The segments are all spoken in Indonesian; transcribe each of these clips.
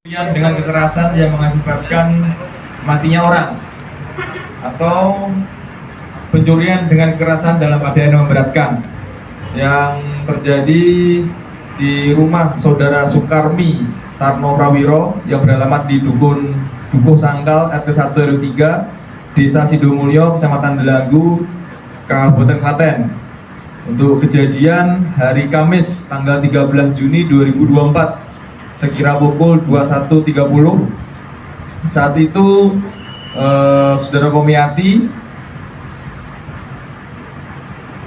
Yang dengan kekerasan yang mengakibatkan matinya orang atau pencurian dengan kekerasan dalam keadaan yang memberatkan yang terjadi di rumah saudara Sukarmi Tarno Prawiro yang beralamat di Dukun Dukuh Sangkal RT 1 RW 3 Desa Sidomulyo Kecamatan Delagu Kabupaten Klaten untuk kejadian hari Kamis tanggal 13 Juni 2024 sekira pukul 21.30. Saat itu saudara Komiati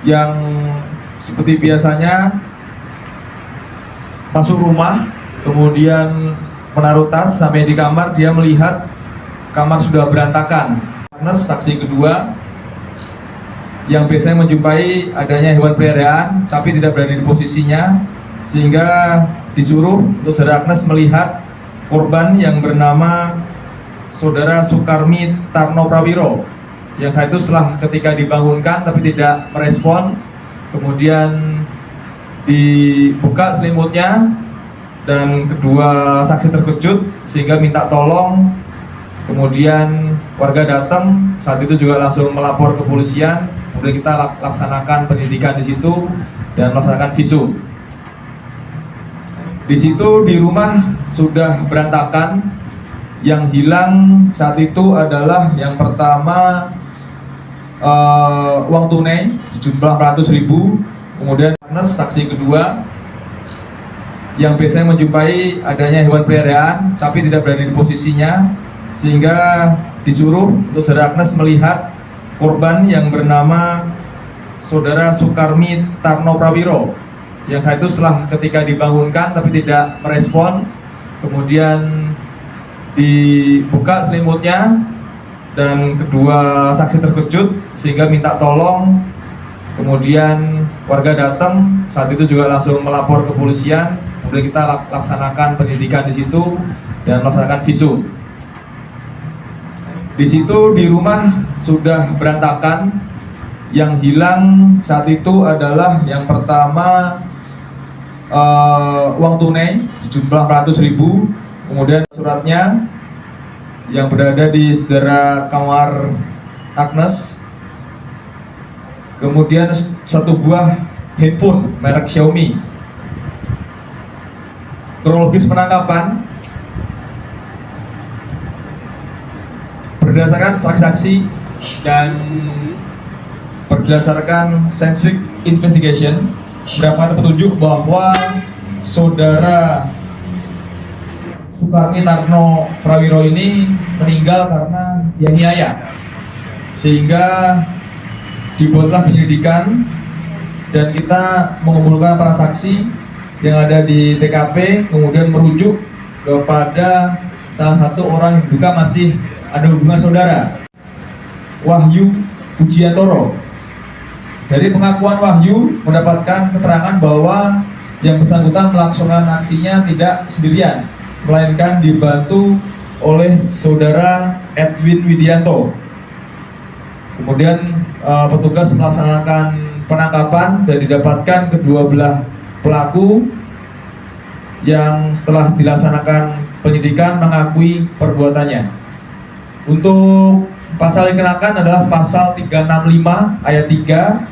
yang seperti biasanya masuk rumah, kemudian menaruh tas, sampai di kamar dia melihat kamar sudah berantakan. Agnes, saksi kedua, yang biasanya menjumpai adanya hewan peliharaan tapi tidak berada di posisinya, sehingga disuruh untuk saudara Agnes melihat korban yang bernama saudara Sukarmi Tarno Prawiro yang saat itu setelah ketika dibangunkan tapi tidak merespon, kemudian dibuka selimutnya dan kedua saksi terkejut sehingga minta tolong. Kemudian warga datang, saat itu juga langsung melapor ke polisian. Kemudian kita laksanakan penyidikan di situ dan melaksanakan visum. Di situ di rumah sudah berantakan. Yang hilang saat itu adalah yang pertama uang tunai sejumlah 400.000. Kemudian Agnes, saksi kedua, yang biasanya menjumpai adanya hewan peliharaan tapi tidak berada di posisinya, sehingga disuruh untuk saudara Agnes melihat korban yang bernama saudara Sukarmi Tarno Prawiro yang saat itu setelah ketika dibangunkan tapi tidak merespon, kemudian dibuka selimutnya dan kedua saksi terkejut sehingga minta tolong. Kemudian warga datang, saat itu juga langsung melapor ke polisian. Kemudian kita laksanakan penyidikan di situ dan melaksanakan visum. Di situ di rumah sudah berantakan. Yang hilang saat itu adalah yang pertama uang tunai sejumlah 400.000, kemudian suratnya yang berada di saudara kamar Agnes, kemudian satu buah handphone merek Xiaomi. Kronologis penangkapan berdasarkan saksi-saksi dan berdasarkan scientific investigation mendapatkan petunjuk bahwa saudara Sukarmi Tarno Prawiro ini meninggal karena dianiaya, sehingga dibuatlah penyelidikan dan kita mengumpulkan para saksi yang ada di TKP, kemudian merujuk kepada salah satu orang yang diduga masih ada hubungan saudara, Wahyu Pujiantoro. Dari pengakuan Wahyu mendapatkan keterangan bahwa yang bersangkutan melaksanakan aksinya tidak sendirian, melainkan dibantu oleh saudara Edwin Widianto. Kemudian petugas melaksanakan penangkapan dan didapatkan kedua belah pelaku yang setelah dilaksanakan penyidikan mengakui perbuatannya. Untuk pasal yang dikenakan adalah pasal 365 ayat 3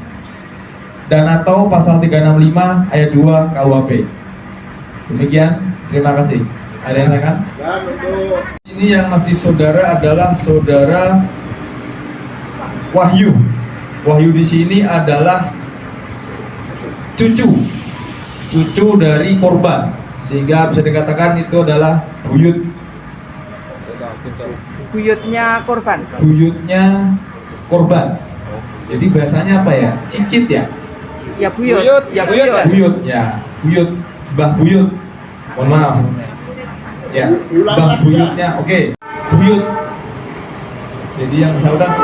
dan atau pasal 365 ayat 2 KUHP. Demikian, terima kasih. Ada yang tanyakan? Ini yang masih saudara adalah saudara Wahyu. Wahyu di sini adalah cucu dari korban, sehingga bisa dikatakan itu adalah buyutnya korban. Buyutnya korban. Jadi bahasanya apa ya? Cicit ya? Ya buyut. Buyut ya. Buyut, Mbah Buyut. Mohon maaf. Ya, Mbah Buyutnya. Oke. Buyut. Jadi yang bersangkutan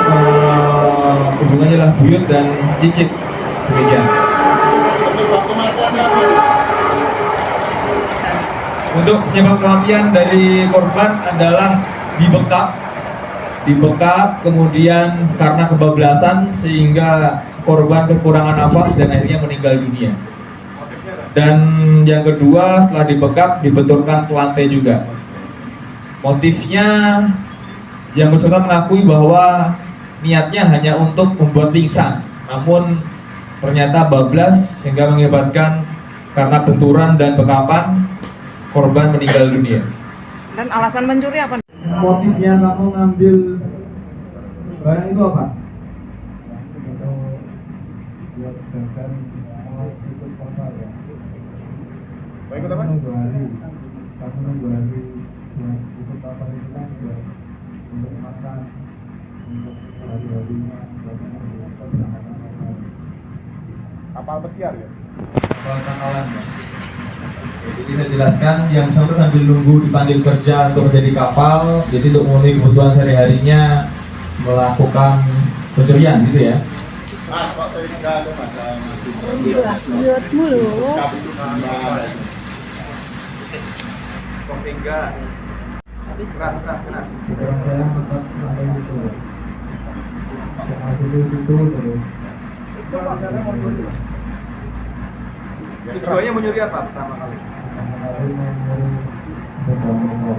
hubungannya adalah buyut dan cicit. Demikian. Untuk penyebab kematian dari korban adalah dibekap, kemudian karena kebablasan sehingga korban kekurangan nafas dan akhirnya meninggal dunia. Dan yang kedua, setelah dibekap dibenturkan ke lantai juga. Motifnya yang bersangkutan mengakui bahwa niatnya hanya untuk membuat pingsan, namun ternyata bablas sehingga mengakibatkan karena benturan dan bekapan korban meninggal dunia. Dan alasan mencuri apa? Motifnya kamu ngambil barang itu apa? Ikut apa? Nunggu hari ikut apa itu kan juga untuk makan, untuk hari-harinya, Kapal pesiar ya? Kapal tangkalan ya. Jadi saya jelaskan yang bersangkutan sambil nunggu dipanggil kerja untuk menjadi kapal, jadi untuk memenuhi kebutuhan sehari-harinya melakukan pencurian gitu ya. Mas, kok tega ada macam Buyut mulu. Kok enggak? Keras. Pikiran saya tetap sampai itu. Saat itu terus. Tujuannya mencuri apa pertama kali? Kemarin mau sepeda motor.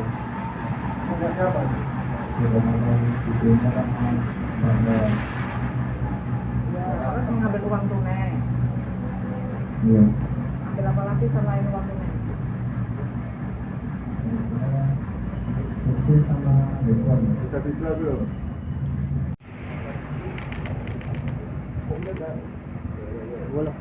Sepeda motor videonya kan bangga. Terus mengambil uang tunai. Iya. Ambil apa lagi selain uang tunai? Itu sama handphone. Bisa belum? Boleh.